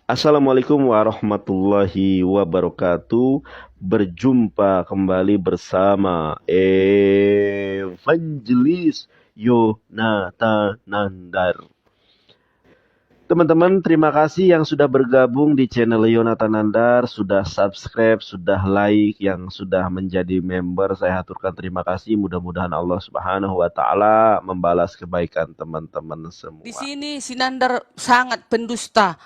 Assalamualaikum warahmatullahi wabarakatuh. Berjumpa kembali bersama Evangelis Yonatan Nandar. Teman-teman, terima kasih yang sudah bergabung di channel Yonatan Nandar, sudah subscribe, sudah like, yang sudah menjadi member. Saya haturkan terima kasih. Mudah-mudahan Allah Subhanahu wa taala membalas kebaikan teman-teman semua. Di sini si Nandar sangat pendusta.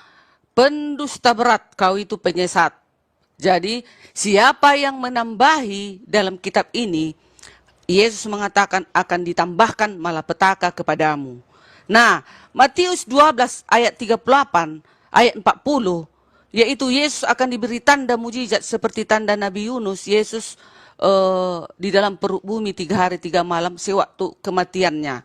Pendusta berat, kau itu penyesat. Jadi siapa yang menambahi dalam kitab ini, Yesus mengatakan akan ditambahkan malapetaka kepadamu. Nah, Matius 12 ayat 38, ayat 40, yaitu Yesus akan diberi tanda mujizat seperti tanda Nabi Yunus. Yesus di dalam perut bumi 3 hari 3 malam sewaktu kematiannya.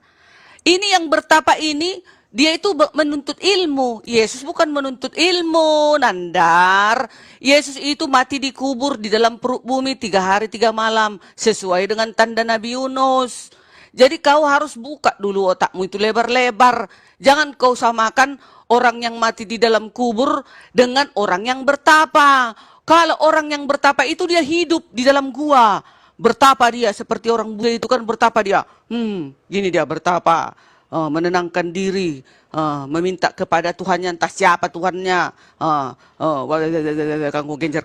Ini yang bertapa ini, dia itu menuntut ilmu. Yesus bukan menuntut ilmu, Nandar. Yesus itu mati dikubur di dalam perut bumi 3 hari 3 malam. Sesuai dengan tanda Nabi Yunus. Jadi kau harus buka dulu otakmu itu lebar-lebar. Jangan kau samakan orang yang mati di dalam kubur dengan orang yang bertapa. Kalau orang yang bertapa itu dia hidup di dalam gua. Bertapa dia seperti orang Buddha itu kan bertapa dia. Gini dia bertapa. Menenangkan diri, meminta kepada Tuhannya, entah siapa Tuhannya. Kangkung genjer,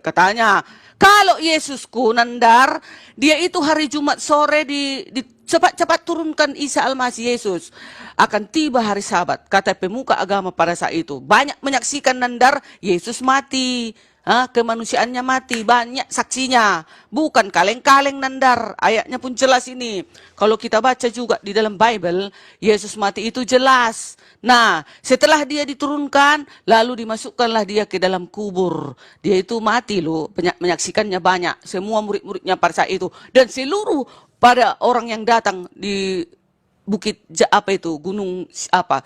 katanya. Kalau Yesusku, Nandar, dia itu hari Jumat sore di cepat-cepat turunkan Isa Al-Masih Yesus. Akan tiba hari Sabat, kata pemuka agama pada saat itu. Banyak menyaksikan, Nandar, Yesus mati. Kemanusiaannya mati, banyak saksinya. Bukan kaleng-kaleng, Nandar. Ayatnya pun jelas ini. Kalau kita baca juga di dalam Bible, Yesus mati itu jelas. Nah, setelah dia diturunkan, lalu dimasukkanlah dia ke dalam kubur. Dia itu mati loh, menyaksikannya banyak. Semua murid-muridnya pada saat itu. Dan seluruh pada orang yang datang di bukit apa itu, gunung apa,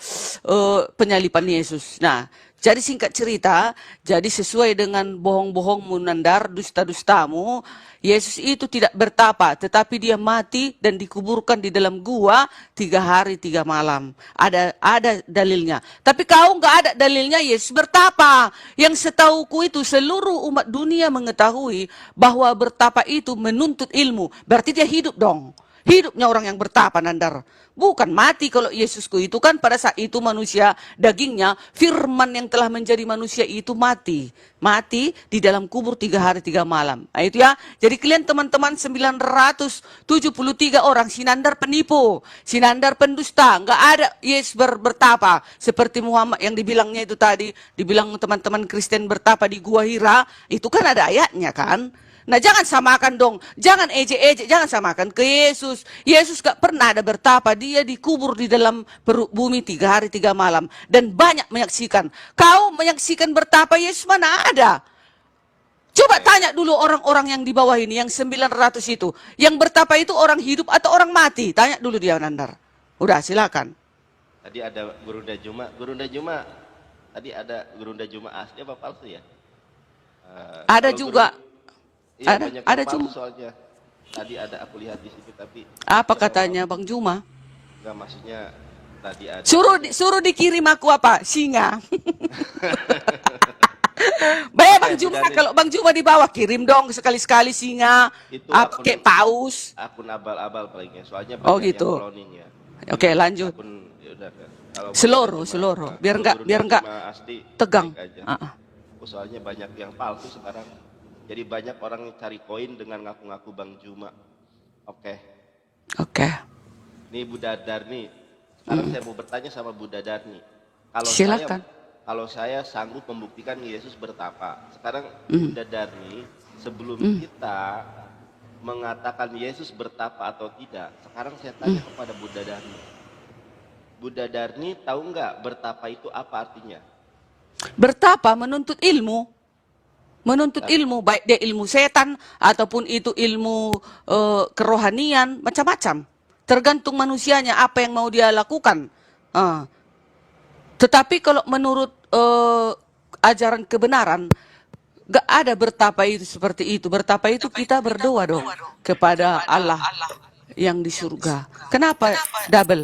penyalipan Yesus. Nah, jadi singkat cerita, jadi sesuai dengan bohong-bohongmu, Nandar, dusta-dustamu, Yesus itu tidak bertapa, tetapi dia mati dan dikuburkan di dalam gua 3 hari 3 malam. Ada dalilnya. Tapi kau nggak ada dalilnya Yesus bertapa. Yang setauku itu seluruh umat dunia mengetahui bahwa bertapa itu menuntut ilmu. Berarti dia hidup dong. Hidupnya orang yang bertapa, Nandar. Bukan mati. Kalau Yesusku itu kan pada saat itu manusia dagingnya, firman yang telah menjadi manusia itu mati. Mati di dalam kubur 3 hari 3 malam. Nah itu ya. Jadi kalian teman-teman 973 orang, Sinandar penipu. Sinandar pendusta. Nggak ada Yesus bertapa. Seperti Muhammad yang dibilangnya itu tadi. Dibilang teman-teman Kristen bertapa di Gua Hira. Itu kan ada ayatnya kan. Nah jangan samakan dong, jangan ejek-ejek, jangan samakan ke Yesus. Yesus gak pernah ada bertapa, dia dikubur di dalam perut bumi 3 hari 3 malam. Dan banyak menyaksikan. Kau menyaksikan bertapa Yesus mana ada? Coba tanya dulu orang-orang yang di bawah ini, yang 900 itu. Yang bertapa itu orang hidup atau orang mati? Tanya dulu dia, Nandar. Udah silakan. Tadi ada Gurunda Juma. Tadi ada Gurunda Juma asli apa palsu ya? Ada juga. Iya, banyak Ada yang palsu cuma. soalnya. Tadi ada aku lihat di situ tapi Apa ya, katanya Bang Juma? enggak, maksudnya tadi ada. Suruh dikirim aku apa? Singa. Bayar Bang Juma, kalau Bang Juma di bawah kirim dong sekali-sekali singa, Itu apa kayak paus. akun abal-abal palingnya. Soalnya Oh banyak yang gitu. cloning ya. Oke, lanjut. Akun ya udah kan. Kalau Seluruh, biar enggak asli tegang. baik aja. Soalnya banyak yang palsu sekarang. Jadi banyak orang yang cari koin dengan ngaku-ngaku Bang Juma. Oke. Nih Bu Dadar nih. Sekarang saya mau bertanya sama Bu Dadar nih. Silakan. Kalau saya sanggup membuktikan Yesus bertapa. Sekarang Bu Dadar nih, sebelum kita mengatakan Yesus bertapa atau tidak, sekarang saya tanya kepada Bu Dadar nih. Bu Dadar nih tahu nggak bertapa itu apa artinya? Bertapa menuntut ilmu. Menuntut ilmu, baik dia ilmu setan ataupun itu ilmu kerohanian, macam-macam. Tergantung manusianya apa yang mau dia lakukan. Tetapi kalau menurut ajaran kebenaran, gak ada bertapa itu seperti itu. Bertapa itu kita berdoa dong kepada Allah yang di surga. Kenapa double?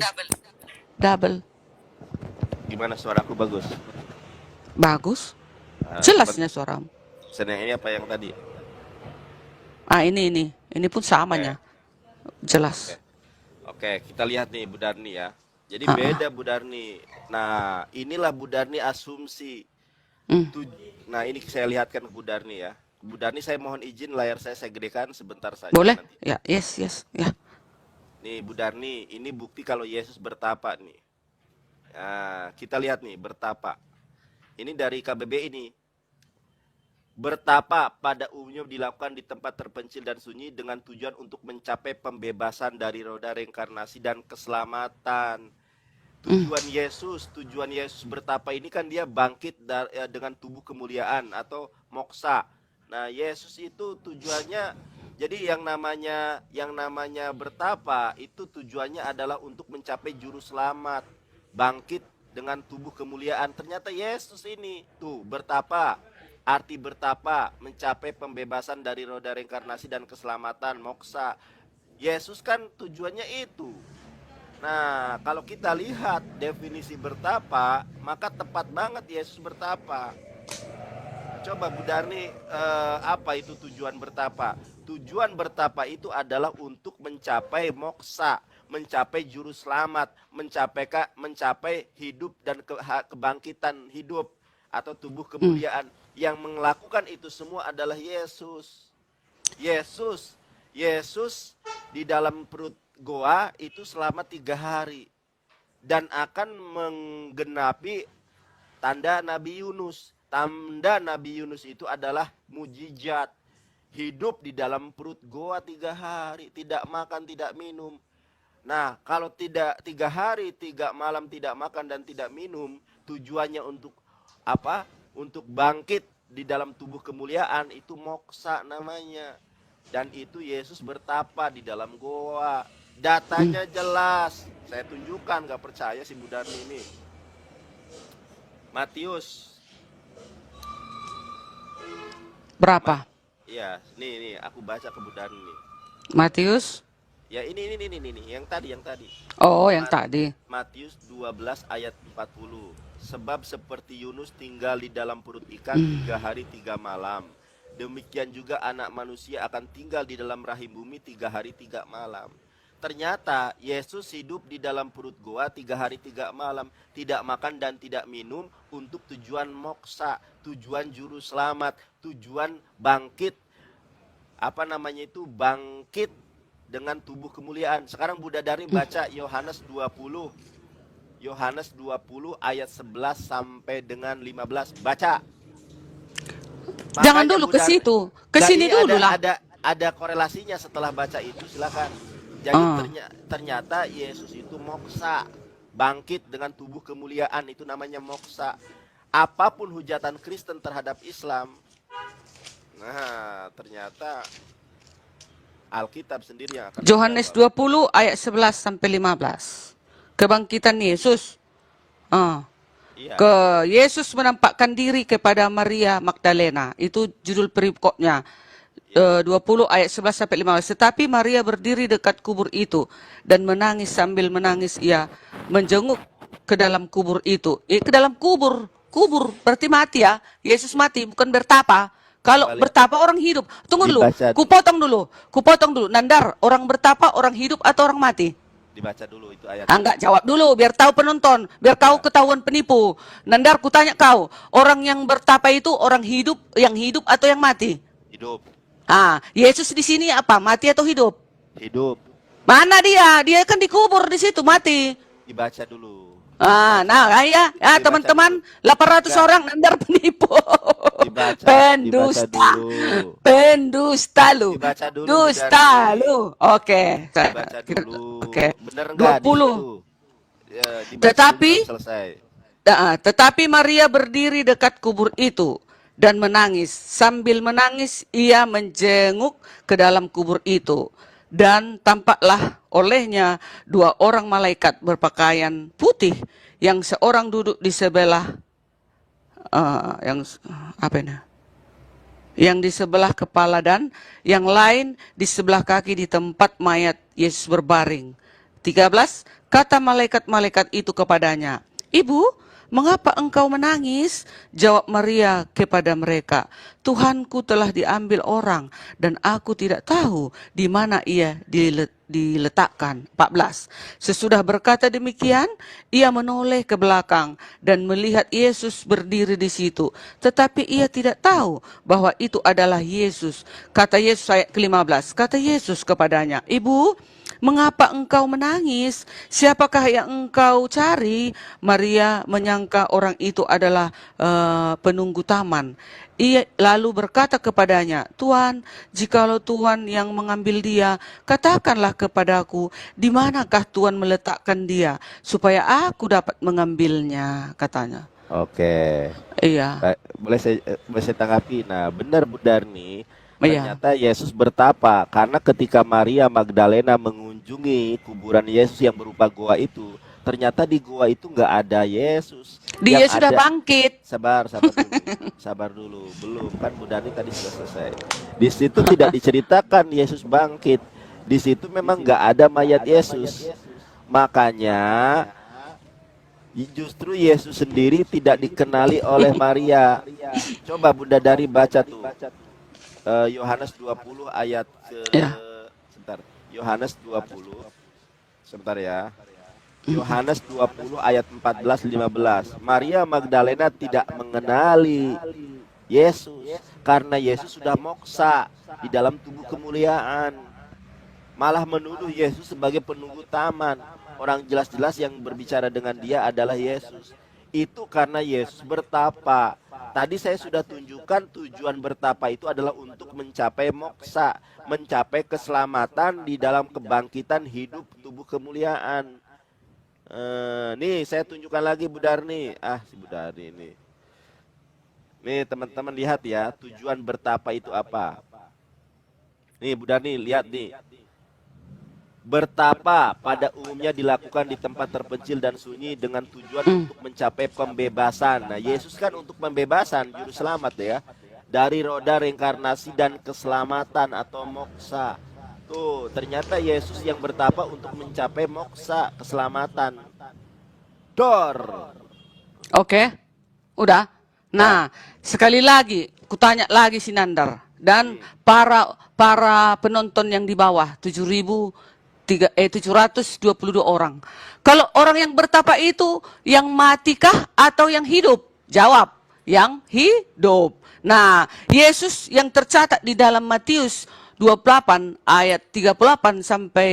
Gimana suaraku bagus? Bagus. Nah, Jelasnya suaramu. pesan yang ini apa yang tadi? Ah, ini pun samanya. Jelas. Oke, kita lihat nih Bu Darni ya. Jadi Ah, beda Bu Darni. Nah, inilah Bu Darni asumsi. hmm. Nah, ini saya lihatkan ke Bu Darni ya. Bu Darni, saya mohon izin layar saya gedekan sebentar saja Boleh? nanti. Ya, yes, ya. Nih Bu Darni, ini bukti kalau Yesus bertapa nih. Nah, kita lihat nih bertapa. Ini dari KBBI ini. Bertapa pada umumnya dilakukan di tempat terpencil dan sunyi dengan tujuan untuk mencapai pembebasan dari roda reinkarnasi dan keselamatan. Tujuan Yesus bertapa ini kan dia bangkit dengan tubuh kemuliaan atau moksa. Nah, Yesus itu tujuannya, jadi yang namanya bertapa itu tujuannya adalah untuk mencapai juru selamat, bangkit dengan tubuh kemuliaan. Ternyata Yesus ini tuh bertapa. Arti bertapa, mencapai pembebasan dari roda reinkarnasi dan keselamatan, moksa. Yesus kan tujuannya itu. Nah, kalau kita lihat definisi bertapa, maka tepat banget Yesus bertapa. Coba Bu Darni, apa itu tujuan bertapa? Tujuan bertapa itu adalah untuk mencapai moksa, mencapai juru selamat, mencapai hidup dan kebangkitan hidup atau tubuh kemuliaan. Yang melakukan itu semua adalah Yesus. Yesus di dalam perut goa itu selama 3 hari dan akan menggenapi tanda Nabi Yunus. Tanda Nabi Yunus itu adalah mujizat. Hidup di dalam perut goa 3 hari, tidak makan, tidak minum. Nah, kalau tidak 3 hari, 3 malam tidak makan dan tidak minum, tujuannya untuk apa? Untuk bangkit di dalam tubuh kemuliaan, itu moksa namanya. Dan itu Yesus bertapa di dalam goa. Datanya jelas. Saya tunjukkan, gak percaya si Bu Darni ini. Matius. Berapa? Iya, nih aku baca ke Bu Darni nih. Matius? Ya ini yang tadi. Oh, yang tadi. Matius 12 ayat 40. Sebab seperti Yunus tinggal di dalam perut ikan 3 hari 3 malam, demikian juga anak manusia akan tinggal di dalam rahim bumi 3 hari 3 malam. Ternyata Yesus hidup di dalam perut goa 3 hari 3 malam, tidak makan dan tidak minum untuk tujuan moksa, tujuan juru selamat, tujuan bangkit. Bangkit dengan tubuh kemuliaan. Sekarang Bu Darni baca Yohanes 20. Yohanes 20 ayat 11 sampai dengan 15. Baca. Jangan Makanya dulu Bu ke Darni, situ. Ke sini dulu lah. ada korelasinya setelah baca itu, silakan. Jadi ternyata Yesus itu moksa, bangkit dengan tubuh kemuliaan, itu namanya moksa. Apapun hujatan Kristen terhadap Islam, nah ternyata Alkitab sendiri yang akan Yohanes menjawab. 20 ayat 11 sampai 15. Kebangkitan Yesus. Iya. Ke Yesus menampakkan diri kepada Maria Magdalena. Itu judul perikopnya. 20 ayat 11 sampai 15. Tetapi Maria berdiri dekat kubur itu dan menangis, sambil menangis ia menjenguk ke dalam kubur itu. Ke dalam kubur berarti mati ya. Yesus mati, bukan bertapa. Kalau Balik. bertapa orang hidup. Tunggu dulu, Dibaca. kupotong dulu. Nandar, orang bertapa orang hidup atau orang mati? Dibaca dulu itu ayat. Enggak, jawab dulu biar tahu penonton, biar kau ketahuan penipu. Nandar, kutanya kau, orang yang bertapa itu orang hidup, yang hidup atau yang mati? Hidup. Yesus di sini apa? Mati atau hidup? Hidup. Mana dia? Dia kan dikubur di situ, mati. Dibaca dulu. Teman-teman, 800 orang Nandar penipu. Pendusta. Pendusta lu. Dibaca dulu. Dusta lu. Oke. Dibaca dulu. Oke. Bener enggak? 20. Ya, Tetapi Maria berdiri dekat kubur itu dan menangis. Sambil menangis ia menjenguk ke dalam kubur itu. Dan tampaklah olehnya 2 orang malaikat berpakaian putih, yang seorang duduk di sebelah yang di sebelah kepala dan yang lain di sebelah kaki di tempat mayat Yesus berbaring. 13, kata malaikat-malaikat itu kepadanya, "Ibu, "Mengapa engkau menangis?" Jawab Maria kepada mereka, "Tuhanku telah diambil orang dan aku tidak tahu di mana ia diletakkan." 14. Sesudah berkata demikian, ia menoleh ke belakang dan melihat Yesus berdiri di situ. Tetapi ia tidak tahu bahwa itu adalah Yesus. Kata Yesus, ayat ke-15, kata Yesus kepadanya, "Ibu, mengapa engkau menangis? Siapakah yang engkau cari?" Maria menyangka orang itu adalah penunggu taman. Ia lalu berkata kepadanya, "Tuan, jikalau Tuhan yang mengambil dia, katakanlah kepadaku, di manakah Tuhan meletakkan dia, supaya aku dapat mengambilnya," katanya. Oke. Iya, Boleh saya tanggapi. Nah, benar Bu Darni, iya, ternyata Yesus bertapa karena ketika Maria Magdalena mengunjungi kuburan Yesus yang berupa goa itu, ternyata di goa itu nggak ada Yesus. Yang dia sudah ada, bangkit. sabar dulu, belum kan Bu Darni tadi sudah selesai. Di situ tidak diceritakan Yesus bangkit. Di situ memang nggak ada mayat Yesus. Makanya justru Yesus sendiri tidak dikenali oleh Maria. Coba Bunda Dari baca tuh Yohanes 20 ayat ke Ya, sebentar. Yohanes 20 sebentar ya. Yohanes 20 ayat 14-15. Maria Magdalena tidak mengenali Yesus karena Yesus sudah moksa di dalam tubuh kemuliaan. Malah menuduh Yesus sebagai penunggu taman. Orang jelas-jelas yang berbicara dengan dia adalah Yesus. Itu karena Yesus bertapa. Tadi saya sudah tunjukkan tujuan bertapa itu adalah untuk mencapai moksa, mencapai keselamatan di dalam kebangkitan hidup tubuh kemuliaan. Nih saya tunjukkan lagi Bu Darni. Si Bu Darni ini. Nih teman-teman lihat ya, tujuan bertapa itu apa? Nih Bu Darni lihat nih. Bertapa pada umumnya dilakukan di tempat terpencil dan sunyi dengan tujuan untuk mencapai pembebasan. Nah, Yesus kan untuk pembebasan, juru selamat ya, dari roda reinkarnasi dan keselamatan atau moksa. Tuh, ternyata Yesus yang bertapa untuk mencapai moksa, keselamatan. Dor. oke, udah. Nah, Nah, sekali lagi, kutanya lagi si Nandar dan para penonton yang di bawah 722 orang. Kalau orang yang bertapa itu yang matikah atau yang hidup? Jawab, yang hidup. Nah, Yesus yang tercatat di dalam Matius 28 ayat 38 sampai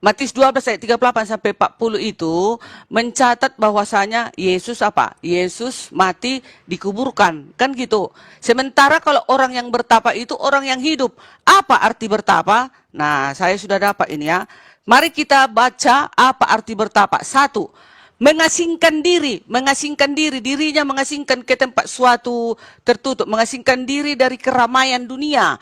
Matius 12 ayat 38 sampai 40 itu mencatat bahwasanya Yesus apa? Yesus mati dikuburkan, kan gitu. Sementara kalau orang yang bertapa itu orang yang hidup. Apa arti bertapa? Nah, saya sudah dapat ini ya. Mari kita baca apa arti bertapa. Satu, mengasingkan diri, dirinya mengasingkan ke tempat suatu tertutup, mengasingkan diri dari keramaian dunia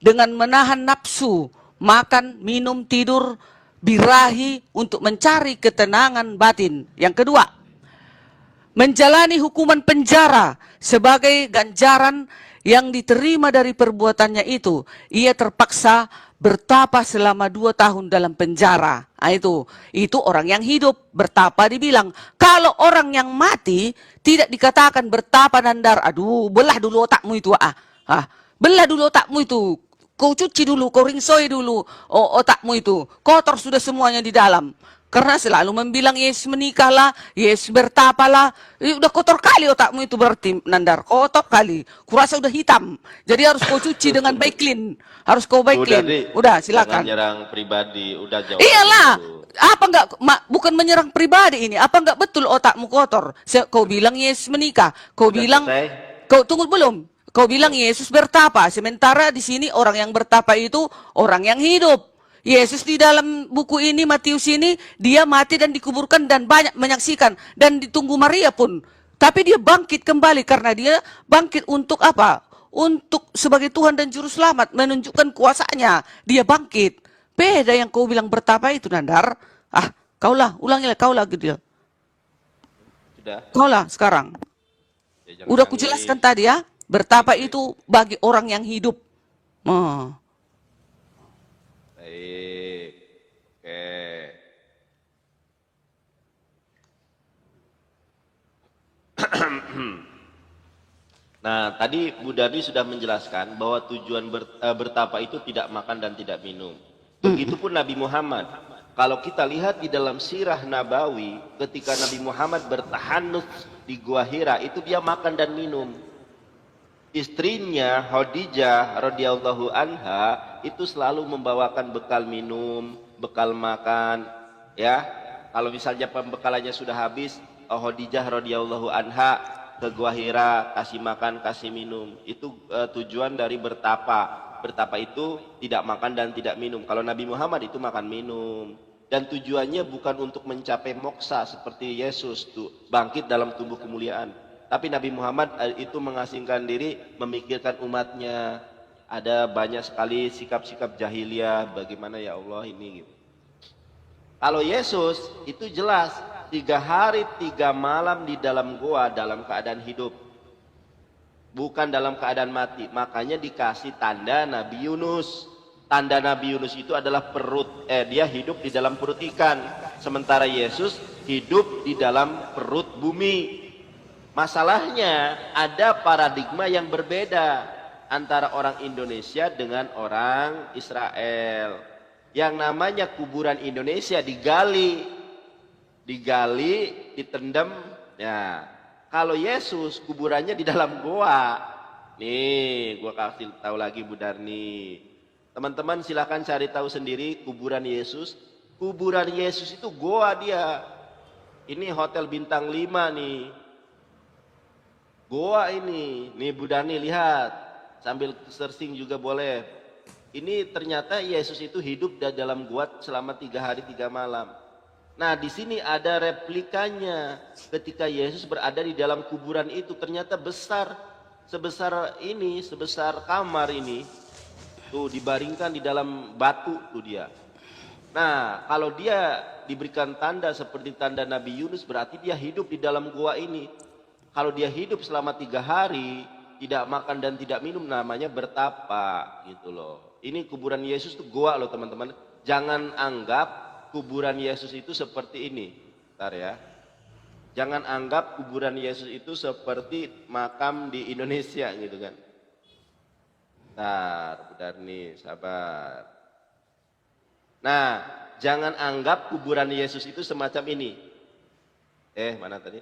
dengan menahan nafsu, makan, minum, tidur, birahi untuk mencari ketenangan batin. Yang kedua, menjalani hukuman penjara sebagai ganjaran yang diterima dari perbuatannya itu. Ia terpaksa bertapa selama 2 tahun dalam penjara. Nah, itu orang yang hidup. Bertapa dibilang. Kalau orang yang mati tidak dikatakan bertapa, Nandar. Aduh, belah dulu otakmu itu. Belah dulu otakmu itu. Kau cuci dulu, kau ringsoi dulu otakmu itu. Kotor sudah semuanya di dalam. Karena selalu membilang Yesus menikahlah, Yesus bertapalah. Udah kotor kali otakmu itu berarti, Nandar. Kotor kali. Kurasa udah hitam. Jadi harus kau cuci dengan baik clean. Harus kau baik udah clean. nih, Udah, jangan silakan. nyerang pribadi, udah jawab aja Iyalah. dulu. Apa enggak, bukan menyerang pribadi ini. Apa enggak betul otakmu kotor? Kau bilang Yesus menikah. Kau Udah bilang, selesai? kau tunggu belum? Kau bilang Belum. Yesus bertapa. Sementara di sini orang yang bertapa itu orang yang hidup. Yesus di dalam buku ini, Matius ini, dia mati dan dikuburkan dan banyak menyaksikan. Dan ditunggu Maria pun. Tapi dia bangkit kembali karena dia bangkit untuk apa? Untuk sebagai Tuhan dan Juru Selamat. Menunjukkan kuasanya. Dia bangkit. Beda yang kau bilang bertapa itu, Nandar. Kaulah, ulangilah, kaulah gitu. Sudah. Kaulah sekarang. Ya, jangan Udah nangis. kujelaskan tadi ya. Bertapa itu bagi orang yang hidup. Baik. Oke. Nah, tadi Bu Darni sudah menjelaskan bahwa tujuan bertapa itu tidak makan dan tidak minum. Begitupun Nabi Muhammad. Kalau kita lihat di dalam sirah Nabawi, ketika Nabi Muhammad bertahanus di Gua Hira, itu dia makan dan minum. Istrinya Khadijah radhiyallahu anha itu selalu membawakan bekal minum, bekal makan, ya. Kalau misalnya pembekalannya sudah habis, Khadijah radhiyallahu anha ke Gua Hira, kasih makan, kasih minum. Itu tujuan dari bertapa. Bertapa itu tidak makan dan tidak minum. Kalau Nabi Muhammad itu makan minum. Dan tujuannya bukan untuk mencapai moksa seperti Yesus tuh bangkit dalam tubuh kemuliaan. Tapi Nabi Muhammad itu mengasingkan diri, memikirkan umatnya. Ada banyak sekali sikap-sikap jahiliyah, bagaimana ya Allah ini gitu. Kalau Yesus itu jelas 3 hari 3 malam di dalam gua dalam keadaan hidup, bukan dalam keadaan mati. Makanya dikasih tanda Nabi Yunus. Tanda Nabi Yunus itu adalah perut, dia hidup di dalam perut ikan, sementara Yesus hidup di dalam perut bumi. Masalahnya ada paradigma yang berbeda antara orang Indonesia dengan orang Israel. Yang namanya kuburan Indonesia digali, ditendam. Ya, kalau Yesus kuburannya di dalam goa. Nih, gua kasih tahu lagi Bu Darni. Teman-teman silakan cari tahu sendiri kuburan Yesus. Kuburan Yesus itu goa dia. Ini hotel bintang 5 nih. Goa ini. Nih Bu Darni lihat. Sambil searching juga boleh. Ini ternyata Yesus itu hidup di dalam goa selama 3 hari 3 malam. Nah, di sini ada replikanya. Ketika Yesus berada di dalam kuburan itu ternyata besar. Sebesar ini, sebesar kamar ini. Tuh dibaringkan di dalam batu tuh dia. Nah, kalau dia diberikan tanda seperti tanda Nabi Yunus, berarti dia hidup di dalam gua ini. Kalau dia hidup selama 3 hari, tidak makan dan tidak minum, namanya bertapa gitu loh. Ini kuburan Yesus tuh gua loh teman-teman. Jangan anggap kuburan Yesus itu seperti ini. Bentar ya. Jangan anggap kuburan Yesus itu seperti makam di Indonesia gitu kan. Bentar, Bu Darni, sabar. Nah, jangan anggap kuburan Yesus itu semacam ini. Mana tadi?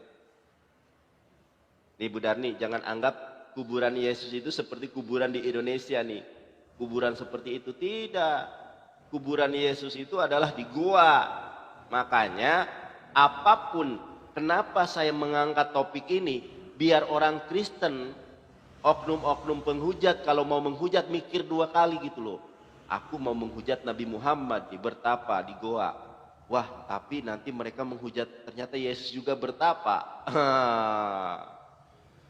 Nih Bu Darni, jangan anggap kuburan Yesus itu seperti kuburan di Indonesia nih. Kuburan seperti itu tidak. Kuburan Yesus itu adalah di gua. Makanya apapun, kenapa saya mengangkat topik ini, biar orang Kristen, oknum-oknum penghujat kalau mau menghujat mikir 2 kali gitu loh. Aku mau menghujat Nabi Muhammad di bertapa di goa. Wah, tapi nanti mereka menghujat ternyata Yesus juga bertapa.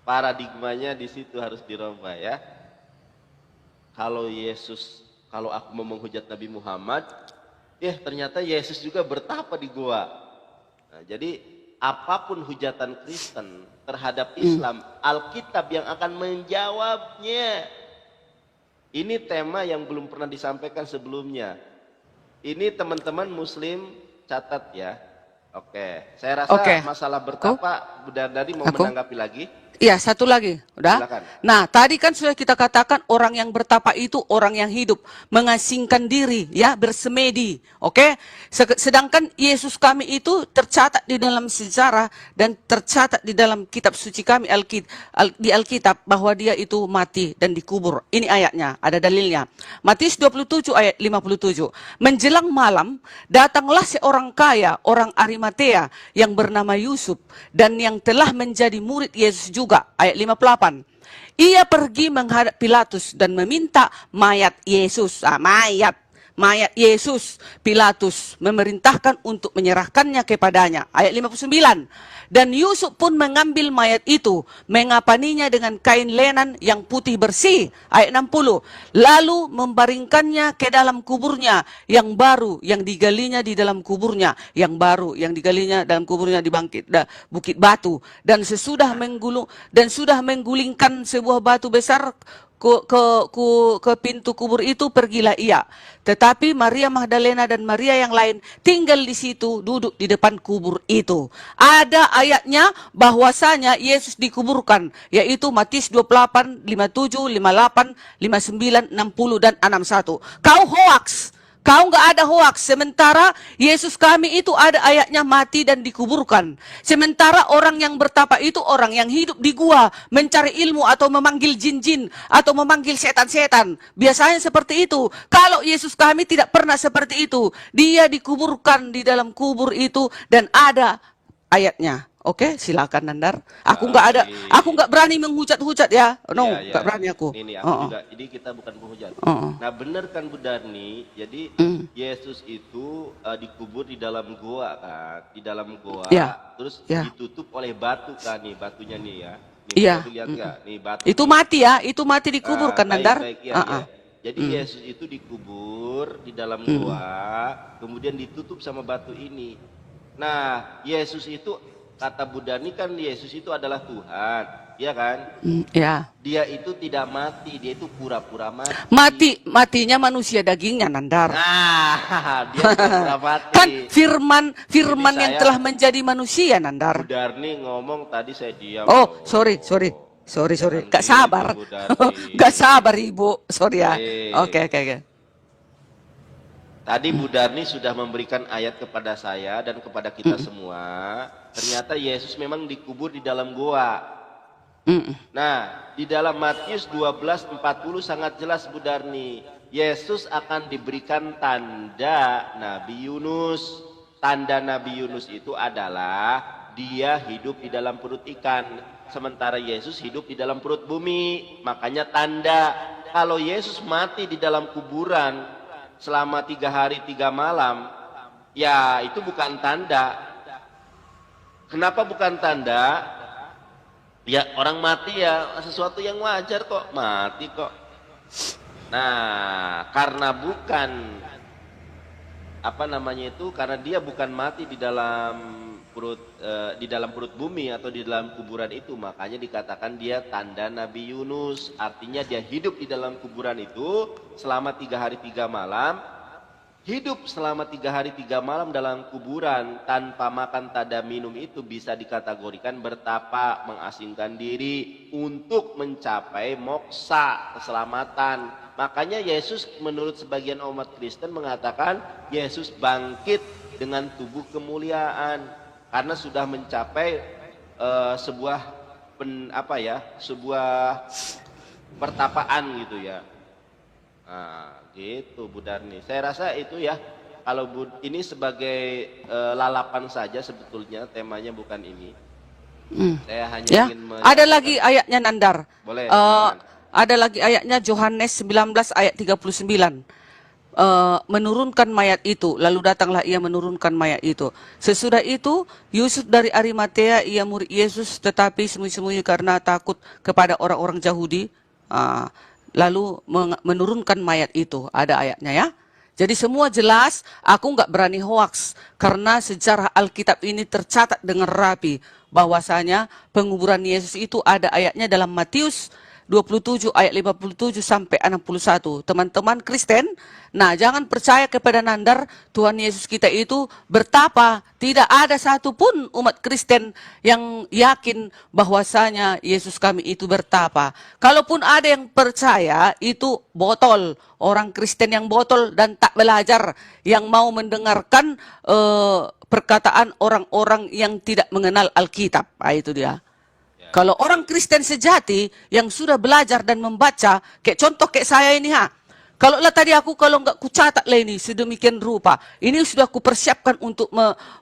Paradigmanya di situ harus dirubah ya. Kalau aku mau menghujat Nabi Muhammad, ternyata Yesus juga bertapa di goa. Nah, jadi apapun hujatan Kristen terhadap Islam, Alkitab yang akan menjawabnya. Ini tema yang belum pernah disampaikan sebelumnya. Ini teman-teman Muslim catat ya. Oke, saya rasa masalah bertapa Bu Darni mau menanggapi lagi. Iya, satu lagi, udah. Silakan. Nah, tadi kan sudah kita katakan orang yang bertapa itu orang yang hidup, mengasingkan diri, ya, bersemedi, oke? Sedangkan Yesus kami itu tercatat di dalam sejarah dan tercatat di dalam kitab suci kami di Alkitab bahwa dia itu mati dan dikubur. Ini ayatnya, ada dalilnya. Matius 27 ayat 57. Menjelang malam, datanglah seorang kaya, orang Arimatea yang bernama Yusuf dan yang telah menjadi murid Yesus juga. Ayat 58. Ia pergi menghadap Pilatus dan meminta mayat Yesus. Mayat Yesus. Pilatus memerintahkan untuk menyerahkannya kepadanya. Ayat 59. Dan Yusuf pun mengambil mayat itu, mengapaninya dengan kain lenan yang putih bersih. Ayat 60. Lalu membaringkannya ke dalam kuburnya yang baru, yang digalinya di dalam kuburnya yang baru, yang digalinya dalam kuburnya di Bukit Batu. Dan sudah menggulingkan sebuah batu besar ke pintu kubur itu pergilah ia. Tetapi Maria Magdalena dan Maria yang lain tinggal di situ, duduk di depan kubur itu. Ada ayatnya bahwasanya Yesus dikuburkan, yaitu Matius 28, 57, 58, 59, 60 dan 61. Kau hoaks. Kau nggak ada hoaks. Sementara Yesus kami itu ada ayatnya mati dan dikuburkan. Sementara orang yang bertapa itu orang yang hidup di gua, mencari ilmu atau memanggil jin-jin atau memanggil setan-setan. Biasanya seperti itu. Kalau Yesus kami tidak pernah seperti itu. Dia dikuburkan di dalam kubur itu dan ada ayatnya. Oke, silakan Nandar. Aku nggak berani menghujat-hujat ya. No, nggak berani aku. Ini aku juga. Jadi kita bukan penghujat. Nah, benar kan Bu Darni? Jadi Yesus itu dikubur di dalam goa kan, di dalam goa. Terus ditutup oleh batu kan nih, batunya nih ya. Nih, lihat nggak? Nih batu. Itu mati ya, itu mati dikubur kan Nandar? Jadi Yesus itu dikubur di dalam goa, kemudian ditutup sama batu ini. Nah, Yesus itu kata Bu Dani kan Yesus itu adalah Tuhan, ya kan? Ya. Dia itu tidak mati, dia itu pura-pura mati. Matinya manusia dagingnya Nandar. Nah, dia pura mati. Kan firman yang telah menjadi manusia Nandar. Bu Darni ngomong tadi saya diam. Oh, sorry. Gak sabar. Gak sabar Ibu. Sorry ya. Oke. Tadi Bu Darni sudah memberikan ayat kepada saya dan kepada kita semua. Ternyata Yesus memang dikubur di dalam goa. Nah, di dalam Matius 12:40 sangat jelas Bu Darni. Yesus akan diberikan tanda Nabi Yunus. Tanda Nabi Yunus itu adalah dia hidup di dalam perut ikan. Sementara Yesus hidup di dalam perut bumi. Makanya tanda. Kalau Yesus mati di dalam kuburan selama 3 hari 3 malam, ya itu bukan tanda. Kenapa bukan tanda? Ya orang mati ya sesuatu yang wajar kok, mati kok. Nah, karena bukan karena dia bukan mati di dalam perut bumi atau di dalam kuburan itu, makanya dikatakan dia tanda Nabi Yunus. Artinya dia hidup di dalam kuburan itu selama 3 hari 3 malam. Hidup selama 3 hari 3 malam dalam kuburan tanpa makan tada minum itu bisa dikategorikan bertapa, mengasingkan diri untuk mencapai moksa, keselamatan. Makanya Yesus menurut sebagian umat Kristen mengatakan Yesus bangkit dengan tubuh kemuliaan karena sudah mencapai sebuah pertapaan gitu ya. Nah, gitu Bu Darni. Saya rasa itu ya. Kalau ini sebagai lalapan saja sebetulnya, temanya bukan ini. Saya hanya ingin ada lagi ayatnya Nandar. Boleh. Ada lagi ayatnya Yohanes 19 ayat 39. Menurunkan mayat itu, lalu datanglah ia menurunkan mayat itu. Sesudah itu Yusuf dari Arimatea, ia murid Yesus, tetapi sembunyi-sembunyi karena takut kepada orang-orang Yahudi, lalu menurunkan mayat itu. Ada ayatnya ya. Jadi semua jelas, aku nggak berani hoaks karena sejarah Alkitab ini tercatat dengan rapi bahwasanya penguburan Yesus itu ada ayatnya dalam Matius 27 ayat 57 sampai 61. Teman-teman Kristen, nah jangan percaya kepada Nandar, Tuhan Yesus kita itu bertapa. Tidak ada satupun umat Kristen yang yakin bahwasanya Yesus kami itu bertapa. Kalaupun ada yang percaya, itu botol. Orang Kristen yang botol dan tak belajar, yang mau mendengarkan perkataan orang-orang yang tidak mengenal Alkitab. Nah, itu dia. Kalau orang Kristen sejati yang sudah belajar dan membaca, kayak contoh kayak saya ini kalau tadi kalau nggak kucatat lah ini sedemikian rupa, ini sudah kupersiapkan untuk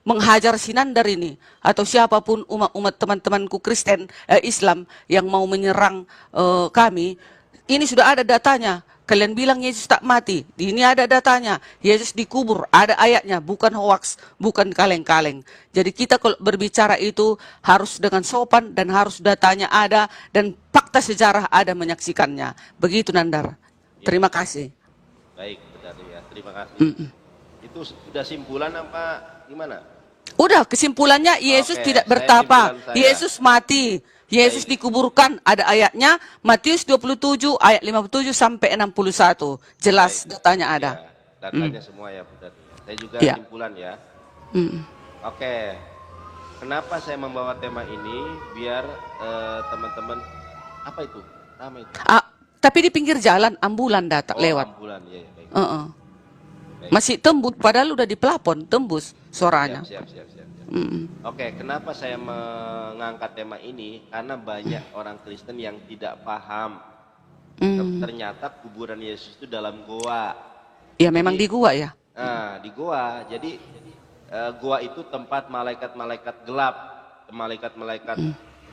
menghajar si Nandar ini atau siapapun umat teman-temanku Kristen Islam yang mau menyerang kami, ini sudah ada datanya. Kalian bilang Yesus tak mati, ini ada datanya. Yesus dikubur, ada ayatnya, bukan hoaks, bukan kaleng-kaleng. Jadi kita kalau berbicara itu harus dengan sopan dan harus datanya ada dan fakta sejarah ada menyaksikannya. Begitu Nandar. Ya. Terima kasih. Baik, benar ya. Terima kasih. Itu sudah simpulan apa gimana? Udah, kesimpulannya Yesus tidak bertapa. Yesus mati. Yesus dikuburkan, ada ayatnya, Matius 27 ayat 57 sampai 61. Jelas datanya ada. Ya, datanya semua ya Bu Darni. Saya juga Ya. simpulan ya. Mm. Oke, kenapa saya membawa tema ini? Biar teman-teman, apa itu? Nama itu? Tapi di pinggir jalan, ambulan datang lewat. Ambulan, ya, baik. Baik. Masih tembus, padahal udah di plafon, tembus suaranya. Siap. Mm. Oke, kenapa saya mengangkat tema ini? Karena banyak orang Kristen yang tidak paham. Ternyata kuburan Yesus itu dalam goa. Ya memang di gua ya. Nah, di goa. Jadi goa itu tempat malaikat-malaikat gelap, malaikat-malaikat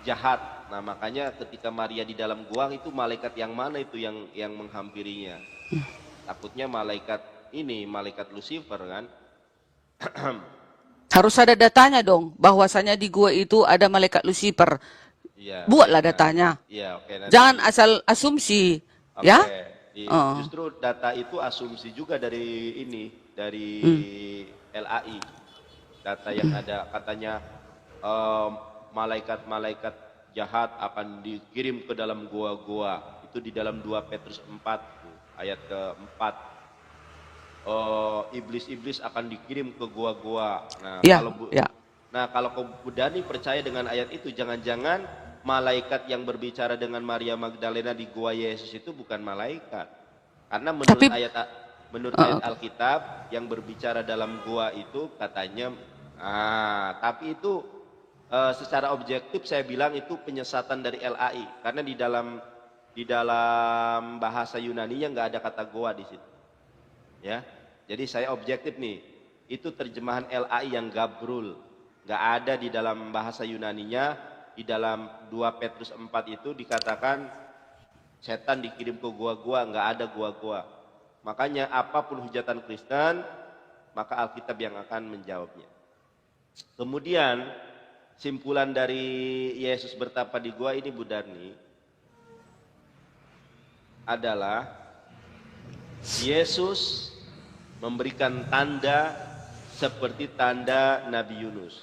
jahat. Nah, makanya ketika Maria di dalam gua itu malaikat yang mana itu yang menghampirinya? Takutnya malaikat ini, malaikat Lucifer kan? Harus ada datanya dong, bahwasanya di gua itu ada malaikat Lucifer. Iya. Buatlah datanya. Iya, oke. Jangan asal asumsi, ya. Justru data itu asumsi juga dari ini, dari LAI. Data yang ada katanya malaikat-malaikat jahat akan dikirim ke dalam gua-gua. Itu di dalam 2 Petrus 4 ayat ke-4. Iblis-iblis akan dikirim ke gua-gua. Nah, kalau Bu Dani percaya dengan ayat itu, jangan-jangan malaikat yang berbicara dengan Maria Magdalena di gua Yesus itu bukan malaikat. Karena menurut ayat Alkitab yang berbicara dalam gua itu katanya tapi itu secara objektif saya bilang itu penyesatan dari LAI, karena di dalam bahasa Yunani-nya nggak ada kata goa di situ. Ya, jadi saya objektif nih, itu terjemahan LAI yang gabrul, nggak ada di dalam bahasa Yunani-nya. Di dalam 2 Petrus 4 itu dikatakan setan dikirim ke gua-gua, nggak ada gua-gua. Makanya apapun hujatan Kristen, maka Alkitab yang akan menjawabnya. Kemudian simpulan dari Yesus bertapa di gua ini Bu Darni adalah Yesus memberikan tanda seperti tanda Nabi Yunus.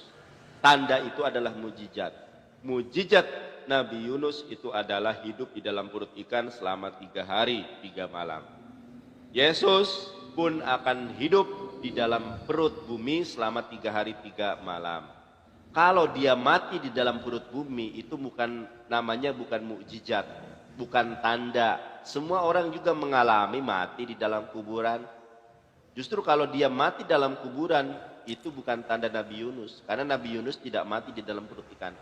Tanda itu adalah mujizat. Mujizat Nabi Yunus itu adalah hidup di dalam perut ikan selama 3 hari 3 malam. Yesus pun akan hidup di dalam perut bumi selama 3 hari 3 malam. Kalau dia mati di dalam perut bumi itu namanya bukan mukjizat, bukan tanda. Semua orang juga mengalami mati di dalam kuburan. Justru kalau dia mati dalam kuburan itu bukan tanda Nabi Yunus, karena Nabi Yunus tidak mati di dalam perut ikan.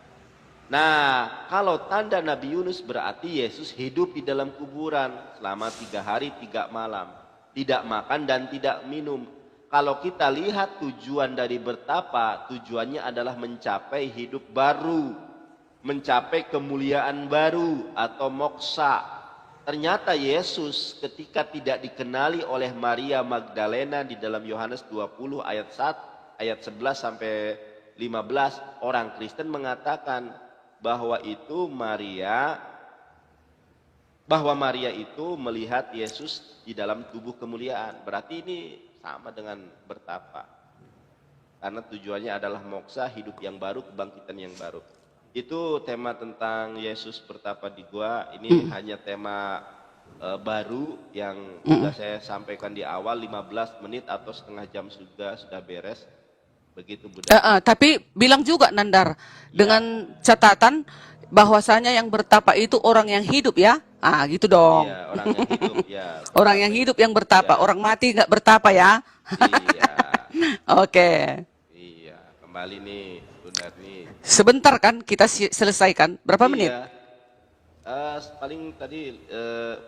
Nah, kalau tanda Nabi Yunus berarti Yesus hidup di dalam kuburan selama 3 hari 3 malam, tidak makan dan tidak minum. Kalau kita lihat tujuan dari bertapa, tujuannya adalah mencapai hidup baru, mencapai kemuliaan baru atau moksa. Ternyata Yesus ketika tidak dikenali oleh Maria Magdalena di dalam Yohanes 20 ayat 11 sampai 15, orang Kristen mengatakan bahwa Maria itu melihat Yesus di dalam tubuh kemuliaan. Berarti ini sama dengan bertapa. Karena tujuannya adalah moksa, hidup yang baru, kebangkitan yang baru. Itu tema tentang Yesus bertapa di gua. Ini hanya tema baru yang sudah saya sampaikan di awal, 15 menit atau setengah jam sudah beres. Begitu Bu. Tapi bilang juga Nandar dengan catatan bahwasanya yang bertapa itu orang yang hidup ya. Gitu dong. Iya, orang yang hidup ya. Orang yang hidup yang bertapa, orang mati nggak bertapa ya. Iya. Oke. Iya, kembali nih Bunda nih. Sebentar kan kita selesaikan. Berapa menit? Paling tadi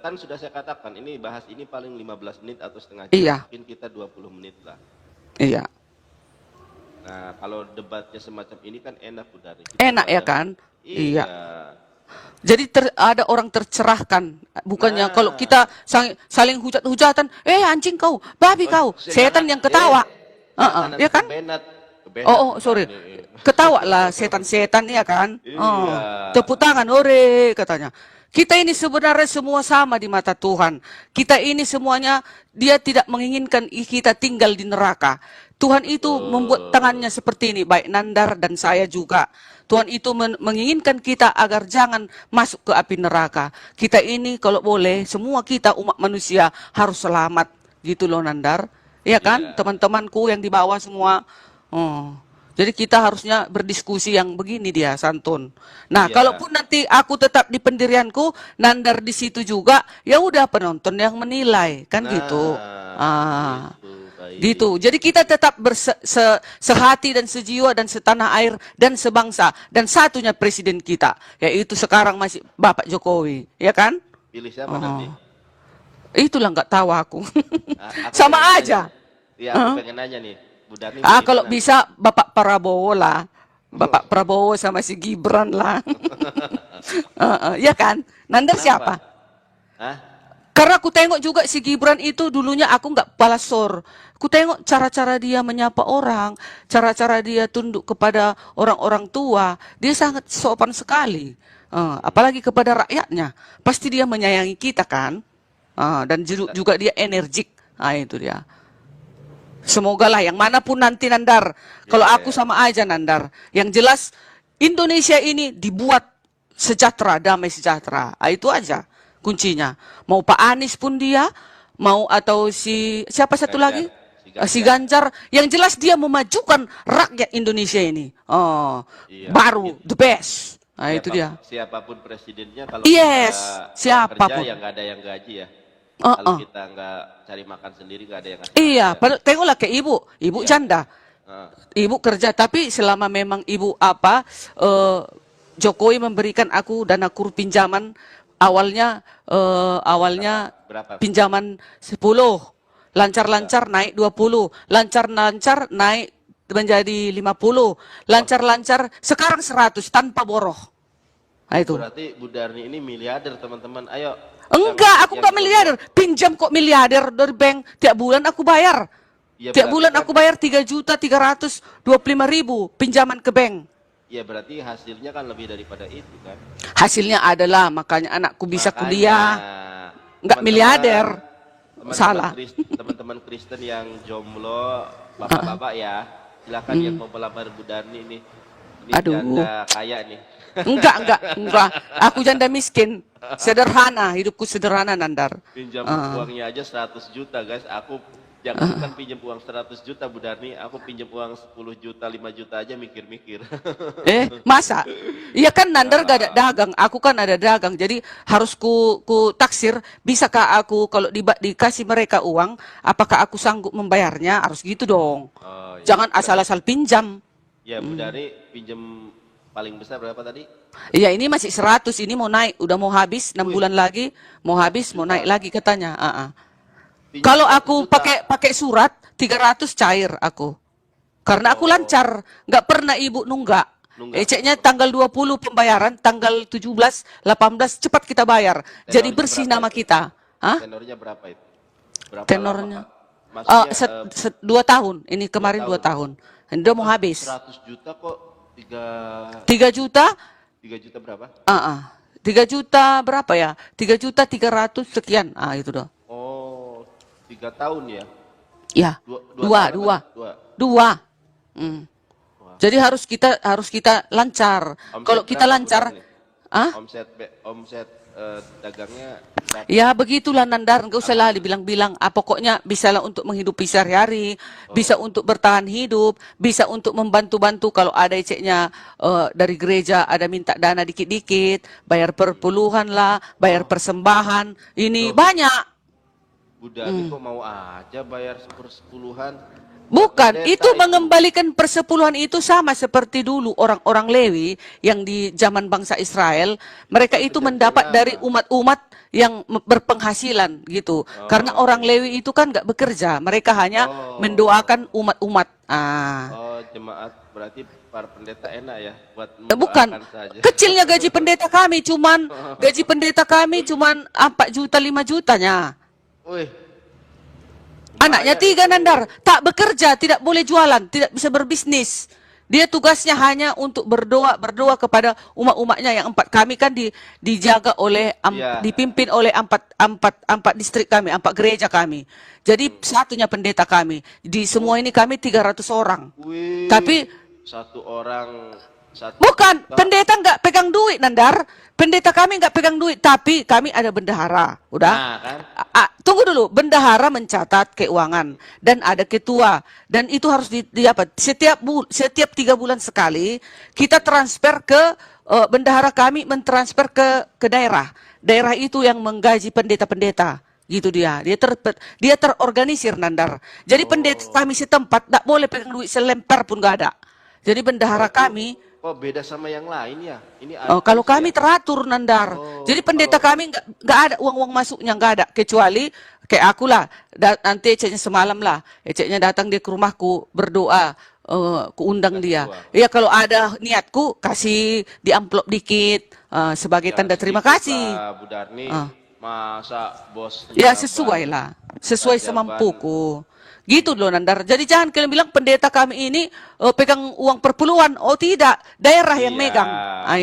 kan sudah saya katakan ini bahas ini paling 15 menit atau setengah jam. Iya. Mungkin kita 20 menit lah. Iya. Nah, kalau debatnya semacam ini kan enak udah. Enak ya kan? Iya. Jadi ada orang tercerahkan. Bukannya kalau kita saling hujat-hujatan, anjing kau, babi kau, setan yang ketawa. Ya kan? Sorry. Ketawa lah setan-setan ya kan? Tepuk tangan, ore katanya. Kita ini sebenarnya semua sama di mata Tuhan. Kita ini semuanya, dia tidak menginginkan kita tinggal di neraka. Tuhan itu membuat tangannya seperti ini, baik Nandar dan saya juga. Tuhan itu menginginkan kita agar jangan masuk ke api neraka. Kita ini kalau boleh, semua kita umat manusia harus selamat. Gitu loh Nandar. Iya kan, teman-temanku yang di bawah semua. Oh. Jadi kita harusnya berdiskusi yang begini dia, santun. Nah, kalaupun nanti aku tetap di pendirianku, Nandar di situ juga, ya udah penonton yang menilai, kan gitu. Gitu. Jadi kita tetap sehati dan sejiwa dan setanah air dan sebangsa, dan satunya presiden kita, yaitu sekarang masih Bapak Jokowi, ya kan? Pilih siapa nanti? Itulah nggak tahu aku. Aku Sama pengen aja. nanya. Iya, aku pengen nanya nih. Bu Darni Kalau mana? bisa Bapak Prabowo lah. Bapak Prabowo sama si Gibran lah. Ya kan? Nandar siapa? Hah? Karena aku tengok juga si Gibran itu dulunya aku nggak balasor. Aku tengok cara-cara dia menyapa orang, cara-cara dia tunduk kepada orang-orang tua. Dia sangat sopan sekali. Apalagi kepada rakyatnya. Pasti dia menyayangi kita kan? Dan juga dia energik. Nah itu dia. Semoga lah yang manapun nanti Nandar. Kalau aku sama aja Nandar. Yang jelas Indonesia ini dibuat sejahtera, damai sejahtera. Itu aja kuncinya. Mau Pak Anies pun dia, mau atau siapa satu Ganjar. lagi? Si Ganjar. Yang jelas dia memajukan rakyat Indonesia ini. Iya, Baru, the best. Nah itu dia. Siapapun presidennya, kalau Yes, kita siapapun. kerja ya nggak ada yang gaji ya. Kalau kita nggak cari makan sendiri nggak ada yang ngasih. Iya, tengoklah ke ibu janda. Nah, Ibu kerja, tapi selama memang ibu Jokowi memberikan aku dana kur pinjaman awalnya berapa? pinjaman 10, lancar-lancar naik 20, lancar-lancar naik menjadi 50, lancar-lancar sekarang 100 tanpa boroh. Nah itu. Berarti Bu Darni ini miliarder teman-teman. Ayo. Enggak, aku enggak miliarder. Pinjam kok miliarder dari bank. Tiap bulan aku bayar. Ya, Tiap bulan kan, aku bayar 3.325.000 pinjaman ke bank. ya berarti hasilnya kan lebih daripada itu kan. Hasilnya adalah makanya anakku bisa Makanya, kuliah. Enggak miliarder. Salah. Teman-teman Kristen yang jomblo, bapak-bapak ya, silakan yang mau melamar Bu Darni ini. Ini Aduh. janda kaya nih. Enggak. Aku janda miskin. Sederhana, hidupku sederhana Nandar. Pinjam uangnya aja 100 juta guys. Aku jangan pinjam uang 100 juta Bu Darni, aku pinjam uang 10 juta, 5 juta aja mikir-mikir. Masa? Iya kan Nandar gak ada dagang, aku kan ada dagang. Jadi harus ku taksir, bisakah aku kalau dikasih mereka uang, apakah aku sanggup membayarnya? Harus gitu dong. Oh, iya. Jangan asal-asal pinjam. Ya Bu Darni pinjam paling besar berapa tadi? Iya ini masih 100, ini mau naik, udah mau habis 6 bulan lagi, mau habis, mau naik lagi katanya. Kalau aku pakai surat 300 cair aku. Karena aku lancar, nggak pernah ibu nunggak. Ceknya tanggal 20 pembayaran, tanggal 17, 18 cepat kita bayar. Jadi bersih nama kita. Tenornya berapa itu? Berapa Tenornya? lama, Kak? 2 tahun. Ini kemarin 2 tahun. Udah mau habis. 100 juta kok 3 juta? 3 juta berapa? 3 juta berapa ya? 3.300.000 sekian. Itu doh. Oh, 3 tahun ya? Ya. Dua. Jadi harus kita lancar. Kalau kita lancar, Omset dagangnya berapa? ya begitulah Nandar, nggak usah lah dibilang-bilang. Pokoknya bisalah untuk menghidupi sehari-hari, bisa untuk bertahan hidup, bisa untuk membantu-bantu kalau ada ceknya dari gereja ada minta dana dikit-dikit, bayar perpuluhan lah, bayar persembahan. Ini banyak. Bu Darni kok mau aja bayar sepersepuluhan? Bukan, itu mengembalikan persepuluhan itu sama seperti dulu orang-orang Lewi yang di zaman bangsa Israel. Mereka itu mendapat dari umat-umat yang berpenghasilan gitu. Karena orang Lewi itu kan nggak bekerja, mereka hanya mendoakan umat-umat. Jemaat berarti para pendeta enak ya buat Bukan, mendoakan saja. kecilnya gaji pendeta kami cuman 4 juta 5 jutanya. Wih. Anaknya 3 Nandar, tak bekerja, tidak boleh jualan, tidak bisa berbisnis. Dia tugasnya hanya untuk berdoa kepada umat-umatnya yang 4. Kami kan dijaga oleh Iya. dipimpin oleh empat distrik kami, 4 gereja kami. Jadi satunya pendeta kami. Di semua ini kami 300 orang. Wih, Tapi satu orang satu bukan, juta. pendeta nggak pegang duit, Nandar. Pendeta kami nggak pegang duit, tapi kami ada bendahara. Udah? Nah, kan? Tunggu dulu, bendahara mencatat keuangan dan ada ketua dan itu harus di apa? Setiap 3 bulan sekali kita transfer ke bendahara kami mentransfer ke daerah. Daerah itu yang menggaji pendeta-pendeta. Gitu dia terorganisir, Nandar. Jadi pendeta kami setempat nggak boleh pegang duit selemper pun nggak ada. Jadi bendahara kami Kok beda sama yang lain ya? Ini kalau advance kami ya? teratur, Nandar. Oh, Jadi pendeta kami nggak ada uang masuknya, nggak ada, kecuali kayak aku lah. Nanti Eceknya semalam lah, Eceknya datang dia ke rumahku berdoa, kuundang dia. Kasih Ya kalau ada niatku kasih di amplop dikit sebagai Ya, tanda terima sedikit kasih. lah, Bu Darni. Masa bosnya Ya sesuai Bang lah, sesuai Rajaban. semampuku. Gitu loh, Nandar. Jadi jangan kalian bilang pendeta kami ini pegang uang perpuluhan. Oh tidak, daerah yang Iya, megang.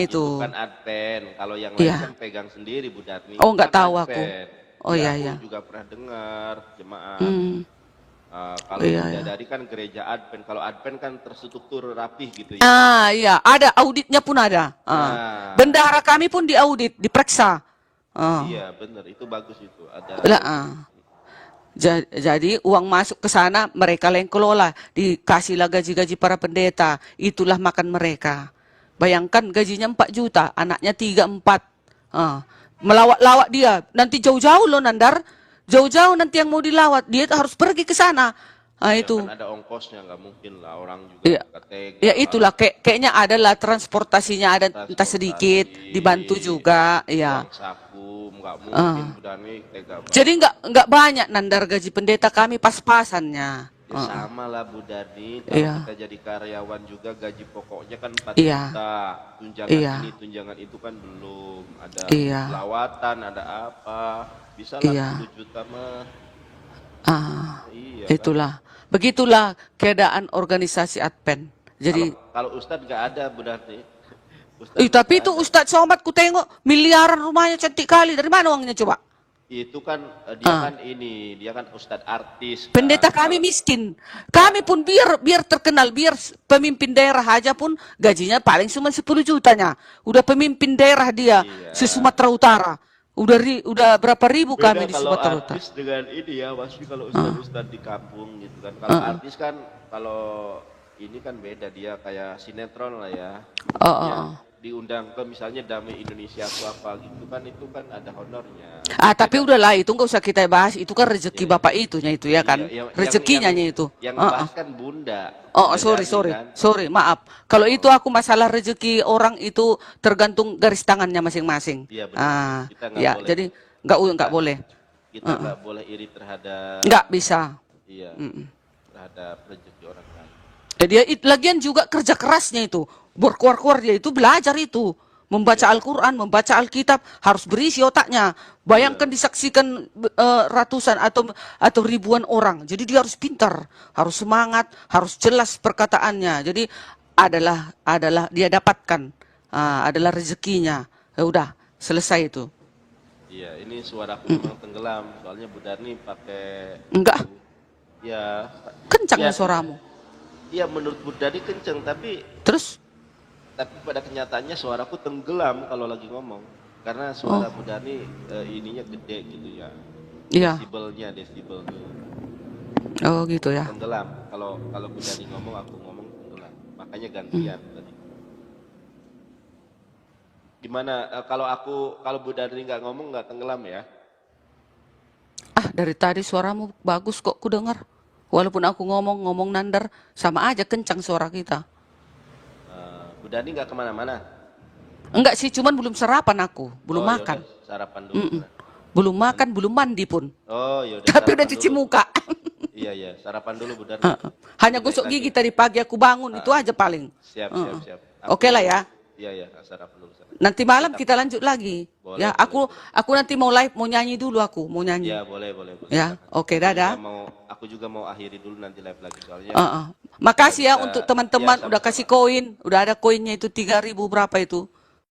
itu Itu. kan advent. Kalau yang lain Iya. kan pegang sendiri Bu Darni. Oh Itu nggak kan tahu aku. advent. Oh Ya, iya aku iya. juga pernah dengar jemaat. Hmm. Kalau Iya, iya. bidadari kan gereja advent. Kalau advent kan terstruktur rapih gitu ya. Iya, ada auditnya pun ada. Nah, Bendahara kami pun diaudit, diperiksa. iya benar. Itu bagus itu. Ada. Lah, Jadi uang masuk ke sana mereka yang kelola, dikasihlah gaji-gaji para pendeta, itulah makan mereka. Bayangkan gajinya 4 juta, anaknya 3, 4. Melawat-lawat dia, nanti jauh-jauh loh, Nandar. Jauh-jauh nanti yang mau dilawat, dia harus pergi ke sana. Ya, Itu. kan ada ongkosnya, nggak mungkin lah orang juga Iya. nggak tega. Ya itulah kayaknya adalah transportasinya ada entah sedikit, dibantu juga, ya. Uang saku nggak mungkin Bu Darni tega banget. Jadi nggak banyak, Nandar, gaji pendeta kami pas-pasannya. Ya sama lah Bu Darni, kalau Iya. kita jadi karyawan juga gaji pokoknya kan 4 Iya. juta. Tunjangan Iya. ini, tunjangan itu kan belum. Ada Iya. lawatan, ada apa. Bisa lah Iya. 10 juta mah. Iya kan? Itulah. Begitulah keadaan organisasi Advent. Jadi, Kalau Ustadz nggak ada Bu Darni. tapi itu Ustadz Somad ku tengok miliaran rumahnya cantik kali. Dari mana uangnya coba? Itu kan dia kan Ustadz artis. Pendeta kan. kami miskin. Kami pun biar terkenal, biar pemimpin daerah aja pun gajinya paling cuma 10 jutanya. Udah pemimpin daerah dia se-Sumatera Utara. Udah berapa ribu Beda kami di kalau Sumatera Utara. artis dengan ini ya, pasti kalau Ustadz di kampung gitu kan. Kalau artis kan, kalau ini kan beda, dia kayak sinetron lah ya. Ya, diundang ke misalnya Damai Indonesia atau apa gitu kan, itu kan ada honornya. Tapi udahlah, itu nggak usah kita bahas. Itu kan rezeki bapak itunya itu ya kan. Iya, Rezekinya yang, itu. Yang bahas kan Bunda. Sorry, maaf. Kalau itu aku masalah rezeki orang itu tergantung garis tangannya masing-masing. Iya benar. Kita nggak boleh. Jadi nggak boleh. Kita nggak boleh iri terhadap. Nggak bisa. Iya. Terhadap rezeki orang lain. Dia lagian juga kerja kerasnya itu. Berkuar-kuar dia itu belajar itu. Membaca Al-Quran, membaca Alkitab, harus berisi otaknya. Bayangkan disaksikan ratusan atau ribuan orang. Jadi dia harus pintar, harus semangat, harus jelas perkataannya. Jadi adalah dia dapatkan, adalah rezekinya. Ya udah, selesai itu. Iya, ini suaraku memang tenggelam. Soalnya Bu Darni pakai. Enggak. Ya. Kencang suaramu. Iya, menurut Bu Darni kencang, tapi pada kenyataannya suaraku tenggelam kalau lagi ngomong, karena suara Bu Darni ininya gede gitu ya. Iya. Desibelnya. Oh gitu ya. Tenggelam. Kalau Bu Darni ngomong, aku ngomong tenggelam. Makanya gantian tadi. Gimana kalau Bu Darni nggak ngomong nggak tenggelam ya? Dari tadi suaramu bagus kok ku dengar. Walaupun aku ngomong Nandar, sama aja kencang suara kita. Bu Darni nggak kemana-mana? Enggak sih, cuman belum sarapan aku, belum makan. Yaudah, sarapan dulu. Belum makan, belum mandi pun. Oh yaudah. Tapi udah cuci muka. Iya, sarapan dulu Bu Darni. Hanya gosok gigi tadi pagi aku bangun, itu aja paling. Siap. Oke lah ya. Iya, sarapan dulu. Nanti malam kita lanjut lagi. Boleh, ya, aku nanti mau live, mau nyanyi dulu aku, mau nyanyi. Ya, boleh. Ya, oke, dadah. aku juga mau akhiri dulu nanti live lagi soalnya. Makasih ya bisa- untuk teman-teman ya, udah sama-sama. kasih koin, udah ada koinnya itu 3.000 berapa itu.